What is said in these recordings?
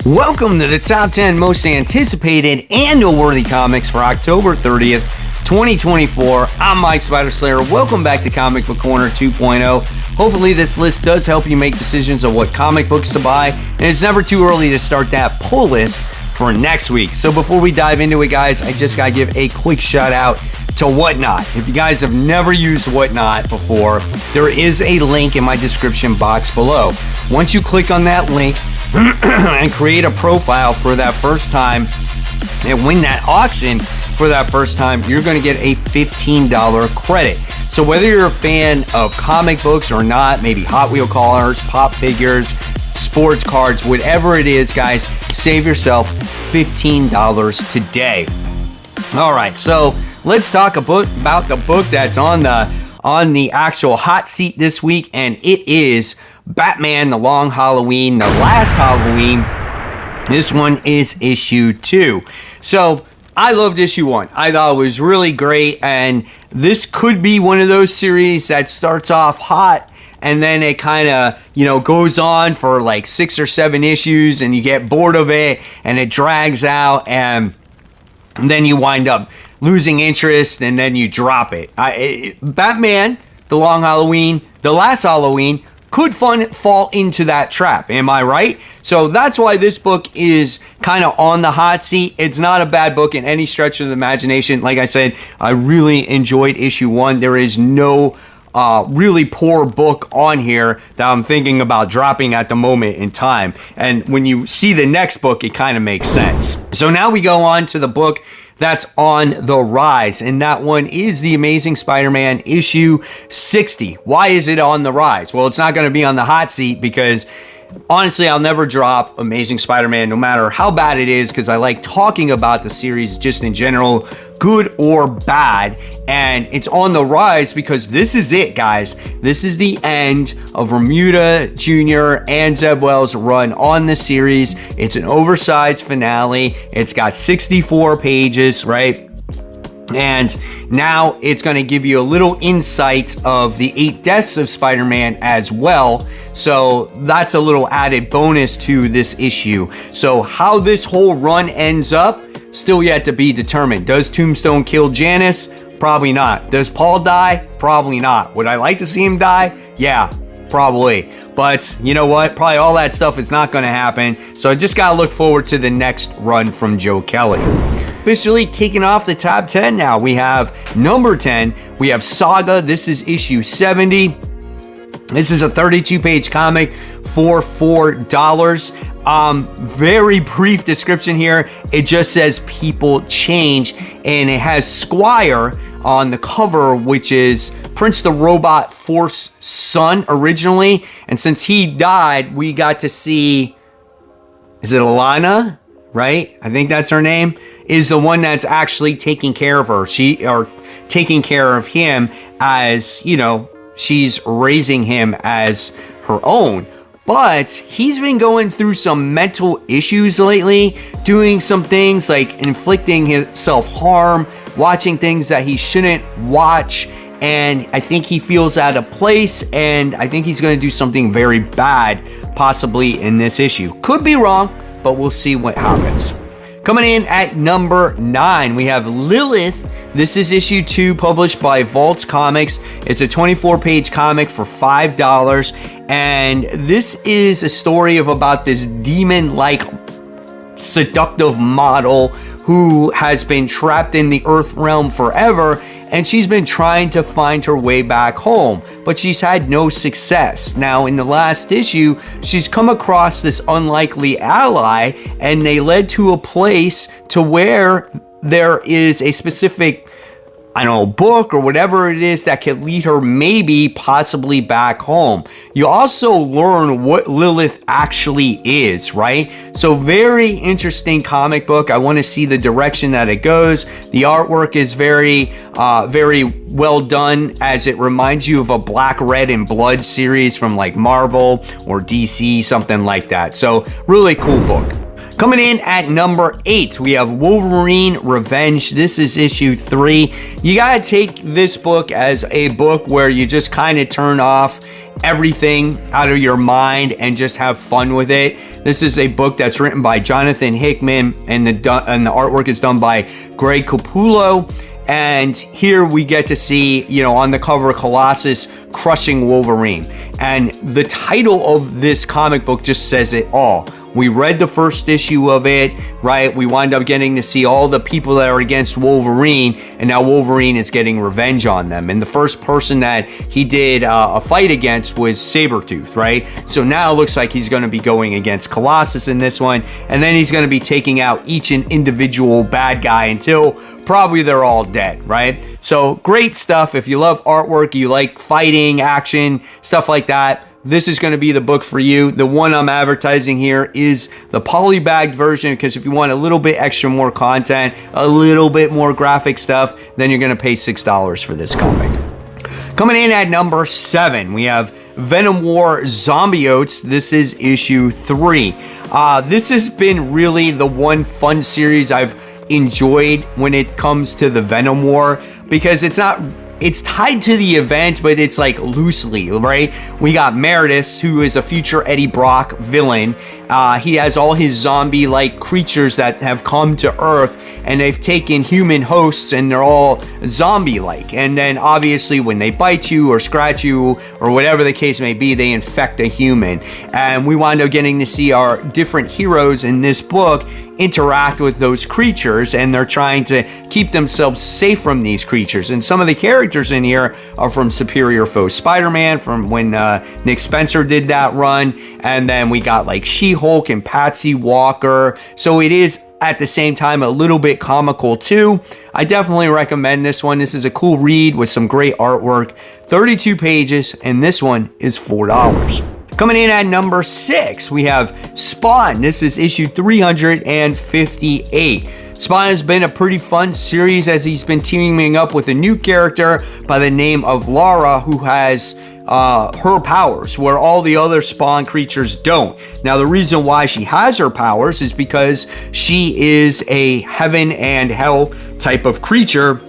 Welcome to the top 10 most anticipated and noteworthy comics for October 30th, 2024. I'm Mike Spider Slayer. Welcome back to Comic Book Corner 2.0. Hopefully this list does help you make decisions on what comic books to buy, and it's never too early to start that pull list for next week. So before we dive into it, guys, I just gotta give a quick shout out to Whatnot. If you guys have never used Whatnot before, there is a link in my description box below. Once you click on that link and create a profile for that first time and win that auction for that first time, you're going to get a $15 credit. So whether you're a fan of comic books or not, maybe Hot Wheel cars, pop figures, sports cards, whatever it is, guys, save yourself $15 today. All right, so let's talk about the book that's on the actual hot seat this week, and it is Batman: The Long Halloween, The Last Halloween. This one is issue 2. So I loved issue 1. I thought it was really great, and this could be one of those series that starts off hot and then it kind of, goes on for like 6 or 7 issues and you get bored of it and it drags out and then you wind up losing interest and then you drop it. Batman: The Long Halloween, The Last Halloween could fall into that trap. Am I right? So that's why this book is kind of on the hot seat. It's not a bad book in any stretch of the imagination. Like I said, I really enjoyed issue 1. There is no really poor book on here that I'm thinking about dropping at the moment in time. And when you see the next book, it kind of makes sense. So now we go on to the book that's on the rise, and that one is The Amazing Spider-Man issue 60. Why is it on the rise? Well, it's not going to be on the hot seat because honestly, I'll never drop Amazing Spider-Man no matter how bad it is, because I like talking about the series just in general, good or bad. And it's on the rise because this is it, guys. This is the end of Romita Jr. and Zeb Wells' run on the series. It's an oversized finale. It's got 64 pages, right? And now it's going to give you a little insight of the 8 deaths of Spider-Man as well. So that's a little added bonus to this issue. So how this whole run ends up, still yet to be determined. Does Tombstone kill Janice? Probably not. Does Paul die? Probably not. Would I like to see him die? Yeah, probably. But you know what? Probably all that stuff is not going to happen. So I just got to look forward to the next run from Joe Kelly. Officially kicking off the top 10 now. We have number 10. We have Saga. This is issue 70. This is a 32-page comic for $4. Very brief description here. It just says people change, and it has Squire on the cover, which is Prince the Robot Force's son originally. And since he died, we got to see, is it Alana? Right? I think that's her name, is the one that's actually taking care of her. Taking care of him as, she's raising him as her own. But he's been going through some mental issues lately, doing some things like inflicting himself harm, watching things that he shouldn't watch. And I think he feels out of place, and I think he's going to do something very bad, possibly in this issue. Could be wrong, but we'll see what happens. Coming in at number 9, we have Lilith. This is issue 2, published by Vault Comics. It's a 24-page comic for $5. And this is a story about this demon-like seductive model who has been trapped in the Earth realm forever, and she's been trying to find her way back home, but she's had no success. Now, in the last issue, she's come across this unlikely ally, and they led to a place to where there is a specific, book or whatever it is that could lead her possibly back home. You also learn what Lilith actually is, right? So very interesting comic book. I want to see the direction that it goes. The artwork is very well done, as it reminds you of a Black, Red, and Blood series from like Marvel or DC, something like that. So really cool book. Coming in at number 8, we have Wolverine Revenge. This is issue 3. You gotta take this book as a book where you just kind of turn off everything out of your mind and just have fun with it. This is a book that's written by Jonathan Hickman, and the artwork is done by Greg Capullo. And here we get to see, you know, on the cover, Colossus crushing Wolverine. And the title of this comic book just says it all. We read the first issue of it, right? We wind up getting to see all the people that are against Wolverine, and now Wolverine is getting revenge on them. And the first person that he did a fight against was Sabretooth, right? So now it looks like he's going to be going against Colossus in this one, and then he's going to be taking out each individual bad guy until probably they're all dead, right? So great stuff. If you love artwork, you like fighting, action, stuff like that, this is going to be the book for you. The one I'm advertising here is the polybagged version, because if you want a little bit extra more content, a little bit more graphic stuff, then you're going to pay $6 for this comic. Coming in at number 7, we have Venom War Zombie Oats. This is issue 3. This has been really the one fun series I've enjoyed when it comes to the Venom War, because it's tied to the event, but it's like loosely, right? We got Meredith, who is a future Eddie Brock villain. He has all his zombie-like creatures that have come to Earth, and they've taken human hosts, and they're all zombie-like. And then obviously when they bite you or scratch you or whatever the case may be, they infect a human. And we wind up getting to see our different heroes in this book interact with those creatures, and they're trying to keep themselves safe from these creatures. And some of the characters in here are from Superior Foe Spider-Man, from when Nick Spencer did that run, and then we got like She-Hulk and Patsy Walker. So it is at the same time a little bit comical too. I definitely recommend this one. This is a cool read with some great artwork. 32 pages, and this one is $4. Coming in at number 6, we have Spawn. This is issue 358. Spawn has been a pretty fun series, as he's been teaming up with a new character by the name of Lara, who has her powers, where all the other Spawn creatures don't. Now, the reason why she has her powers is because she is a heaven and hell type of creature.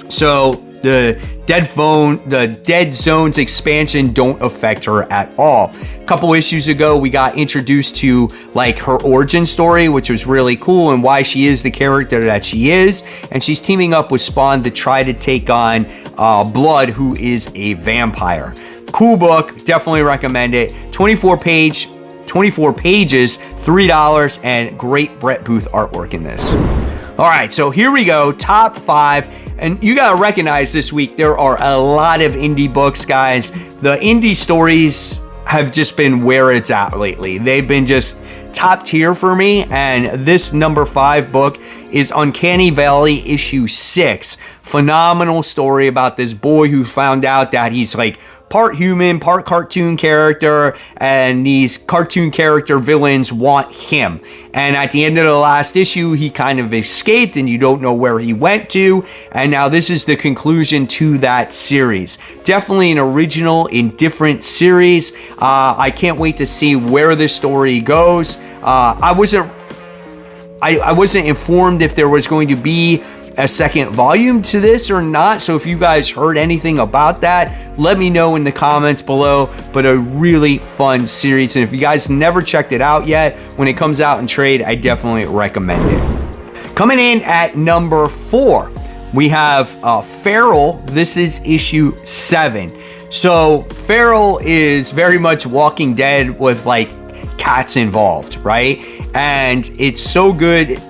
So the Dead Zone's expansion don't affect her at all. A couple issues ago, we got introduced to like her origin story, which was really cool, and why she is the character that she is. And she's teaming up with Spawn to try to take on Blood, who is a vampire. Cool book, definitely recommend it. 24 pages, $3, and great Brett Booth artwork in this. All right, so here we go, top 5. And you gotta recognize this week, there are a lot of indie books, guys. The indie stories have just been where it's at lately. They've been just top tier for me. And this number 5 book is Uncanny Valley issue 6. Phenomenal story about this boy who found out that he's like part human, part cartoon character, and these cartoon character villains want him. And at the end of the last issue, he kind of escaped, and you don't know where he went to. And now this is the conclusion to that series. Definitely an original and different series. I can't wait to see where this story goes. I wasn't informed if there was going to be a second volume to this or not, so if you guys heard anything about that, let me know in the comments below. But a really fun series, and if you guys never checked it out yet, when it comes out in trade, I definitely recommend it. Coming in at number 4, we have Feral. This is issue 7. So Feral is very much Walking Dead with like cats involved, right? And it's so good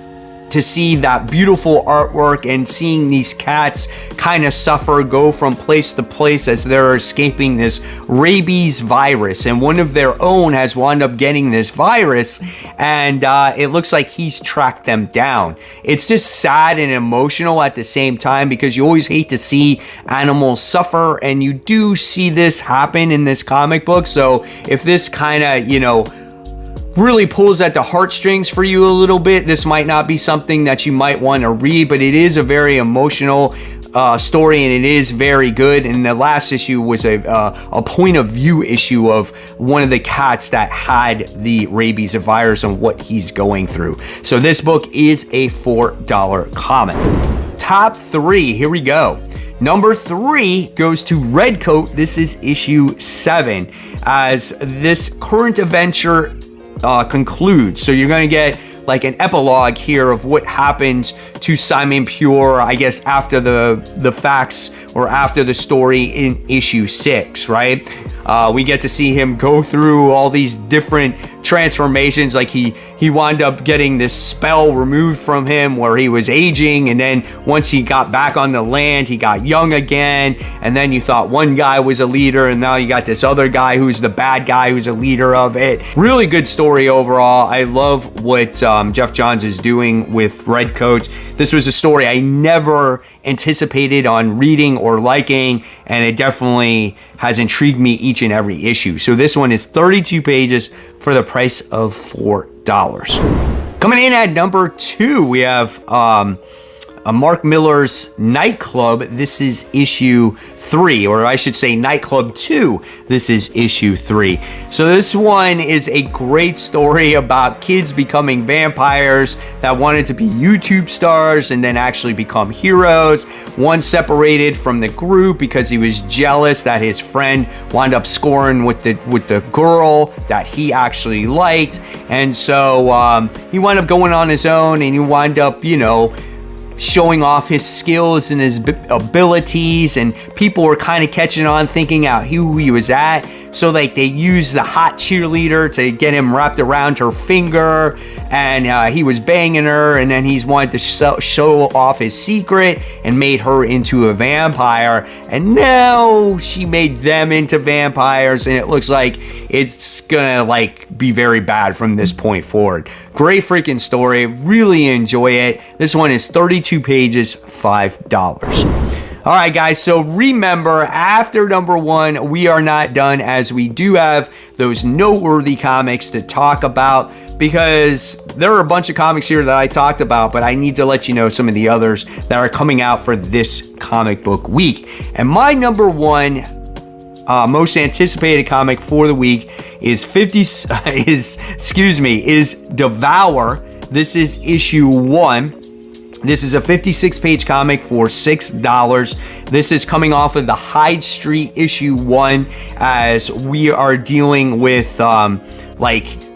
to see that beautiful artwork and seeing these cats kind of suffer, go from place to place as they're escaping this rabies virus. And one of their own has wound up getting this virus, and it looks like he's tracked them down. It's just sad and emotional at the same time, because you always hate to see animals suffer, and you do see this happen in this comic book. So if this kind of, you know, really pulls at the heartstrings for you a little bit, this might not be something that you might want to read, but it is a very emotional story, and it is very good. And the last issue was a point of view issue of one of the cats that had the rabies virus and what he's going through. So this book is a $4 comic. Top 3, here we go. Number 3 goes to Redcoat. This is issue 7, as this current adventure concludes. So you're going to get like an epilogue here of what happens to Simon Pure, I guess, after the facts or after the story in issue 6, right? We get to see him go through all these different transformations. Like he wound up getting this spell removed from him where he was aging, and then once he got back on the land, he got young again. And then you thought one guy was a leader, and now you got this other guy who's the bad guy who's a leader of it. Really good story overall. I love what Jeff Johns is doing with Redcoats. This was a story I never anticipated on reading or liking, and it definitely has intrigued me each and every issue. So this one is 32 pages for the price of $4. Coming in at number 2, we have Mark Millar's Nightclub. This is issue 3, or I should say Nightclub 2. This is issue 3. So this one is a great story about kids becoming vampires that wanted to be YouTube stars and then actually become heroes. One separated from the group because he was jealous that his friend wound up scoring with the girl that he actually liked. And so he wound up going on his own, and he wound up, showing off his skills and his abilities, and people were kind of catching on, thinking out who he was at. So like they used the hot cheerleader to get him wrapped around her finger, and he was banging her, and then he's wanted to show off his secret and made her into a vampire, and now she made them into vampires, and it looks like it's gonna be very bad from this point forward. Great freaking story, really enjoy it. This one is 32 pages, $5. All right, guys, so remember, after number 1, we are not done, as we do have those noteworthy comics to talk about, because there are a bunch of comics here that I talked about, but I need to let you know some of the others that are coming out for this comic book week. And my number 1 most anticipated comic for the week is Devour. This is issue 1. This is a 56-page comic for $6. This is coming off of the Hyde Street issue 1, as we are dealing with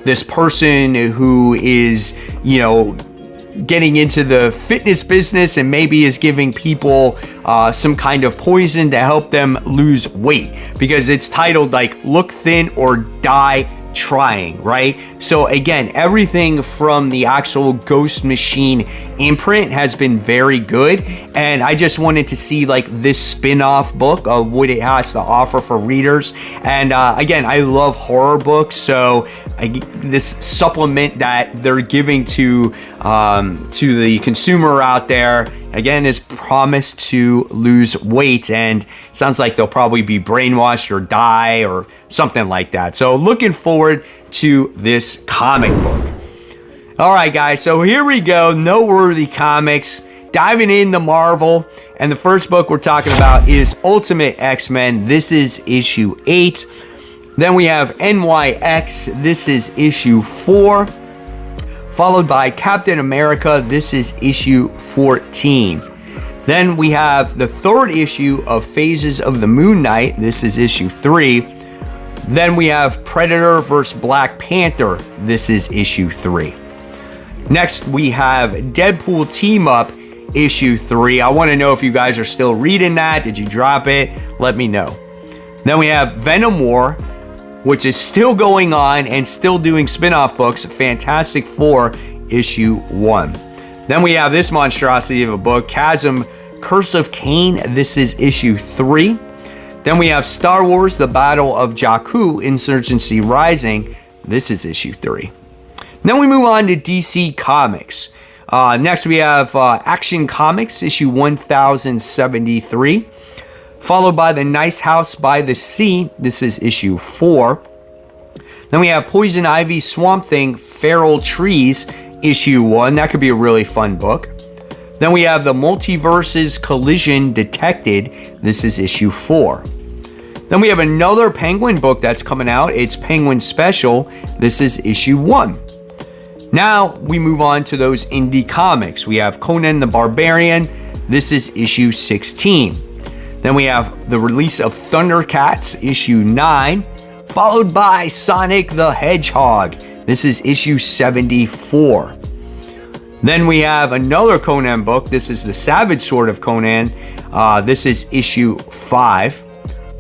this person who is, getting into the fitness business and maybe is giving people some kind of poison to help them lose weight, because it's titled Look Thin or Die Trying, right? So again, everything from the actual Ghost Machine imprint has been very good, and I just wanted to see this spin-off book of what it has to offer for readers. And again, I love horror books, so this supplement that they're giving to the consumer out there, again, is promised to lose weight, and sounds like they'll probably be brainwashed or die or something like that. So looking forward to this comic book. All right, guys, so here we go. Noteworthy comics, diving into Marvel, and the first book we're talking about is Ultimate X-Men. This is issue 8. Then we have NYX. This is issue 4. Followed by Captain America. This is issue 14. Then we have the 3rd issue of Phases of the Moon Knight. This is issue 3. Then we have Predator vs. Black Panther. This is issue 3. Next, we have Deadpool Team Up, issue 3. I want to know if you guys are still reading that. Did you drop it? Let me know. Then we have Venom War, which is still going on and still doing spin-off books. Fantastic Four, issue 1. Then we have this monstrosity of a book, Chasm, Curse of Cain. This is issue 3. Then we have Star Wars, The Battle of Jakku, Insurgency Rising. This is issue 3. Then we move on to DC Comics. Next we have Action Comics, issue 1073. Followed by The Nice House by the Sea. This is issue 4. Then we have Poison Ivy, Swamp Thing, Feral Trees, issue 1. That could be a really fun book. Then we have The Multiverses Collision Detected. This is issue 4. Then we have another Penguin book that's coming out. It's Penguin Special. This is issue 1. Now we move on to those indie comics. We have Conan the Barbarian. This is issue 16. Then we have the release of Thundercats issue 9, followed by Sonic the Hedgehog. This is issue 74. Then we have another Conan book. This is the Savage Sword of Conan. This is issue 5,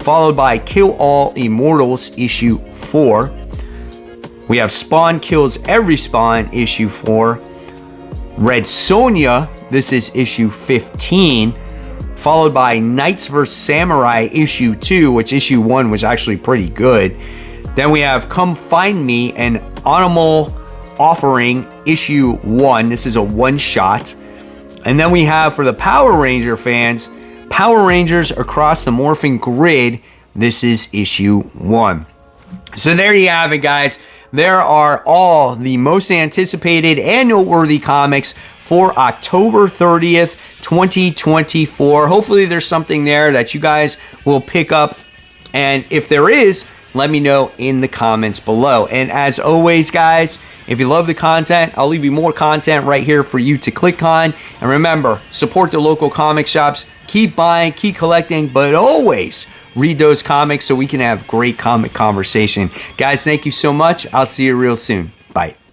followed by Kill All Immortals issue 4. We have Spawn Kills Every Spawn issue 4. Red Sonja, this is issue 15, followed by Knights vs. Samurai issue 2, which issue 1 was actually pretty good. Then we have Come Find Me, an Animal Offering issue 1. This is a one-shot. And then we have, for the Power Ranger fans, Power Rangers Across the Morphing Grid. This is issue 1. So there you have it, guys. There are all the most anticipated and noteworthy comics for October 30th, 2024. Hopefully there's something there that you guys will pick up. And if there is, let me know in the comments below. And as always, guys, if you love the content, I'll leave you more content right here for you to click on. And remember, support the local comic shops. Keep buying, keep collecting, but always read those comics so we can have great comic conversation. Guys, thank you so much. I'll see you real soon. Bye.